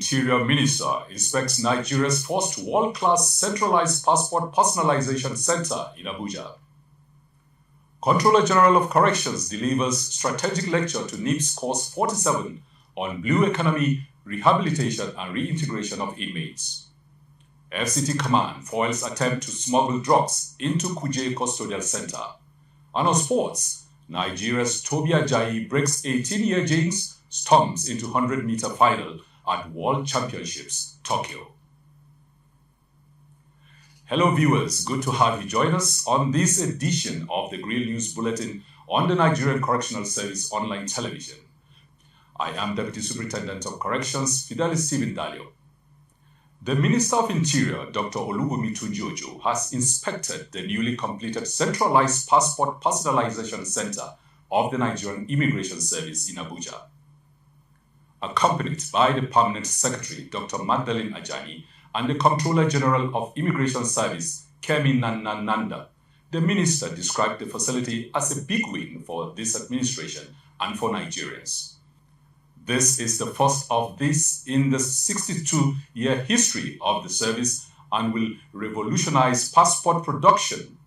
Interior Minister inspects Nigeria's first world-class centralized passport personalization center in Abuja. Controller General of Corrections delivers strategic lecture to NIPS Course 47 on blue economy, rehabilitation and reintegration of inmates. FCT Command foils attempt to smuggle drugs into Kuje Custodial Center. And on sports, Nigeria's Toby Ajayi breaks 18-year jinx, storms into 100-meter final at World Championships, Tokyo. Hello viewers, good to have you join us on this edition of the Grill News Bulletin on the Nigerian Correctional Service online television. I am Deputy Superintendent of Corrections, Fidelis Stephen Dalio. The Minister of Interior, Dr. Olubunmi Tunjojo, has inspected the newly completed Centralized Passport Personalization Center of the Nigerian Immigration Service in Abuja. Accompanied by the Permanent Secretary, Dr. Magdalene Ajani, and the Comptroller General of Immigration Service, Kemi Nanda, the Minister described the facility as a big win for this administration and for Nigerians. This is the first of this in the 62-year history of the service and will revolutionize passport production.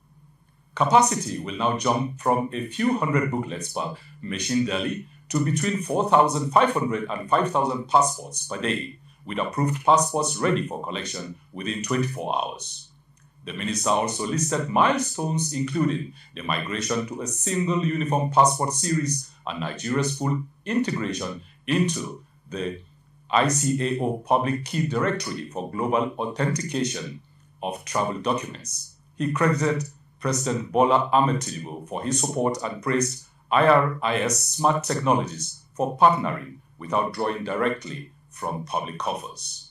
Capacity will now jump from a few hundred booklets per machine daily to between 4,500 and 5,000 passports per day, with approved passports ready for collection within 24 hours. The minister also listed milestones including the migration to a single uniform passport series and Nigeria's full integration into the ICAO Public Key Directory for global authentication of travel documents. He credited President Bola Ahmed Tinubu for his support and praised IRIS Smart Technologies for partnering without drawing directly from public coffers.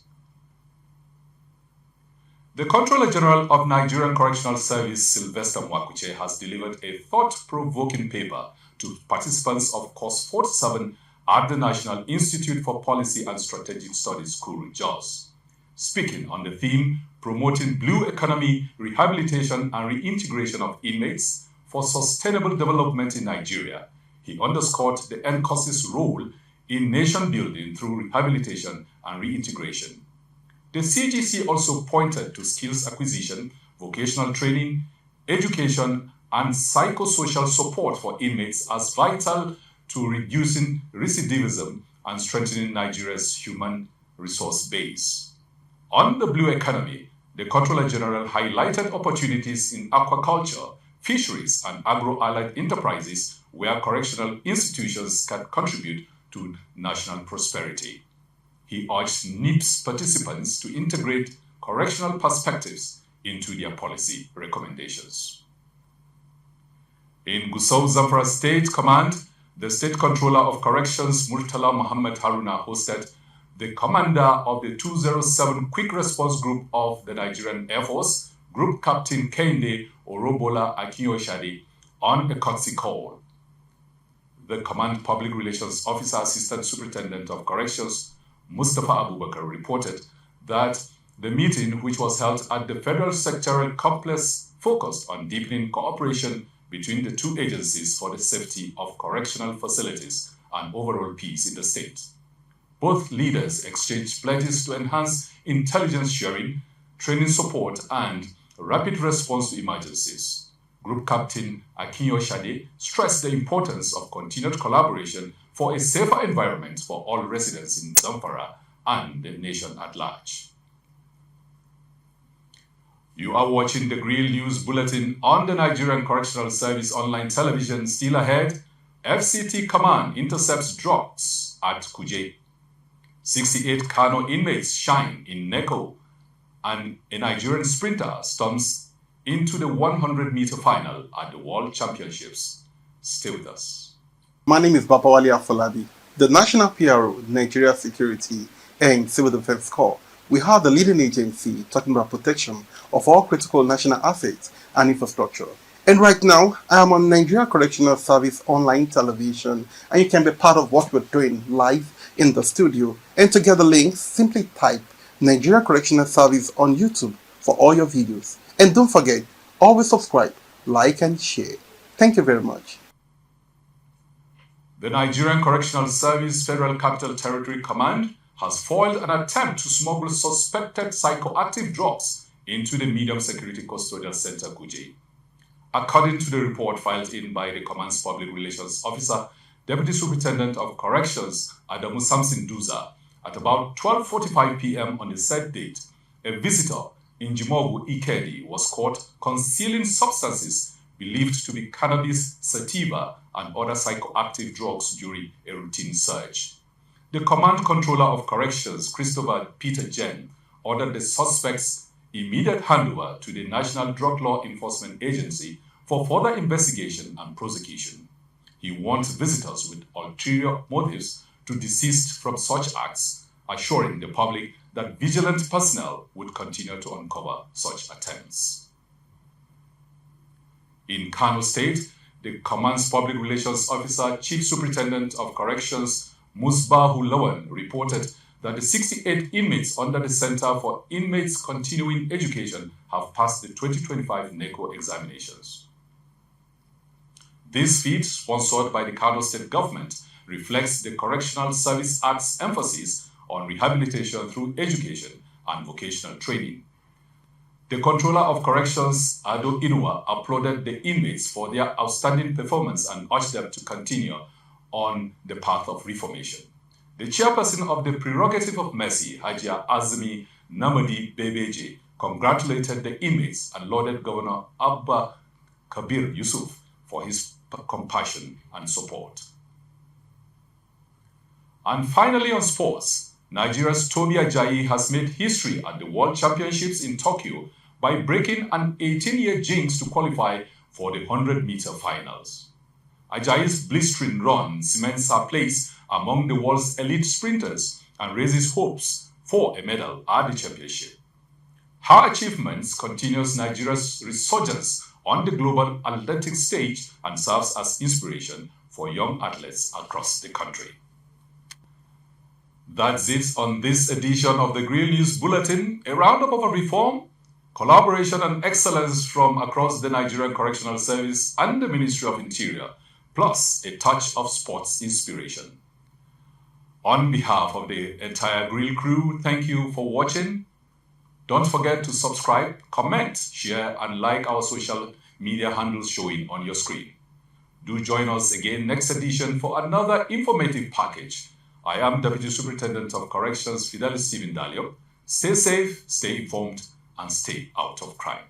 The Comptroller General of Nigerian Correctional Service, Sylvester Mwakuche, has delivered a thought-provoking paper to participants of Course 47 at the National Institute for Policy and Strategic Studies, Kuru, Jos. Speaking on the theme, Promoting Blue Economy, Rehabilitation and Reintegration of Inmates for Sustainable Development in Nigeria, he underscored the NCOS's role in nation building through rehabilitation and reintegration. The CGC also pointed to skills acquisition, vocational training, education, and psychosocial support for inmates as vital to reducing recidivism and strengthening Nigeria's human resource base. On the blue economy, the Comptroller General highlighted opportunities in aquaculture, fisheries, and agro-allied enterprises where correctional institutions can contribute to national prosperity. He urged NIPS participants to integrate correctional perspectives into their policy recommendations. In Gusau Zamfara State Command, the State Controller of Corrections, Murtala Muhammad Haruna, hosted the commander of the 207 Quick Response Group of the Nigerian Air Force, Group Captain Kende Orobola Akiyoshade, on a courtesy call. The Command Public Relations Officer Assistant Superintendent of Corrections, Mustafa Abubakar, reported that the meeting, which was held at the Federal Secretarial Complex, focused on deepening cooperation between the two agencies for the safety of correctional facilities and overall peace in the state. Both leaders exchanged pledges to enhance intelligence sharing, training support, and rapid response to emergencies. Group Captain Akinyo Shade stressed the importance of continued collaboration for a safer environment for all residents in Zamfara and the nation at large. You are watching the Grill News Bulletin on the Nigerian Correctional Service online television. Still ahead, FCT Command intercepts drugs at Kuje. 68 Kano inmates shine in Neko, and a Nigerian sprinter storms into the 100-meter final at the World Championships. Stay with us. My name is Babawali Afolabi. The National PRO, Nigeria Security and Civil Defense Corps, we are the leading agency talking about protection of all critical national assets and infrastructure. And right now, I am on Nigeria Correctional Service online television, and you can be part of what we're doing live in the studio. And to get the links, simply type Nigeria Correctional Service on YouTube for all your videos. And don't forget, always subscribe, like, and share. Thank you very much. The Nigerian Correctional Service Federal Capital Territory Command has foiled an attempt to smuggle suspected psychoactive drugs into the Medium Security Custodial Center, Kuje. According to the report filed in by the Command's Public Relations Officer, Deputy Superintendent of Corrections Adamu Samson Duza, at about 12:45 p.m. on the said date, a visitor in Jimogu Ikedi was caught concealing substances believed to be cannabis, sativa, and other psychoactive drugs during a routine search. The Command Controller of Corrections, Christopher Peter Jen, ordered the suspect's immediate handover to the National Drug Law Enforcement Agency for further investigation and prosecution. He warned visitors with ulterior motives to desist from such acts, assuring the public that vigilant personnel would continue to uncover such attempts. In Kano State, the Command's Public Relations Officer, Chief Superintendent of Corrections, Musbahu Lawan, reported that the 68 inmates under the Center for Inmates Continuing Education have passed the 2025 NECO examinations. This feat, sponsored by the Kano State government, reflects the Correctional Service Act's emphasis on rehabilitation through education and vocational training. The Controller of Corrections, Ado Inua, applauded the inmates for their outstanding performance and urged them to continue on the path of reformation. The chairperson of the Prerogative of Mercy, Hajia Azmi Namadi Bebeji, congratulated the inmates and lauded Governor Abba Kabir Yusuf for his compassion and support. And finally, on sports, Nigeria's Tobi Ajayi has made history at the World Championships in Tokyo by breaking an 18-year jinx to qualify for the 100-meter finals. Ajayi's blistering run cements her place among the world's elite sprinters and raises hopes for a medal at the championship. Her achievements continues Nigeria's resurgence on the global athletic stage and serves as inspiration for young athletes across the country. That's it on this edition of the Grill News Bulletin, a roundup of reform, collaboration and excellence from across the Nigerian Correctional Service and the Ministry of Interior, plus a touch of sports inspiration. On behalf of the entire Grill crew, thank you for watching. Don't forget to subscribe, comment, share, and like our social media handles showing on your screen. Do join us again next edition for another informative package. I am Deputy Superintendent of Corrections Fidelis Stephen Dalio. Stay safe, stay informed, and stay out of crime.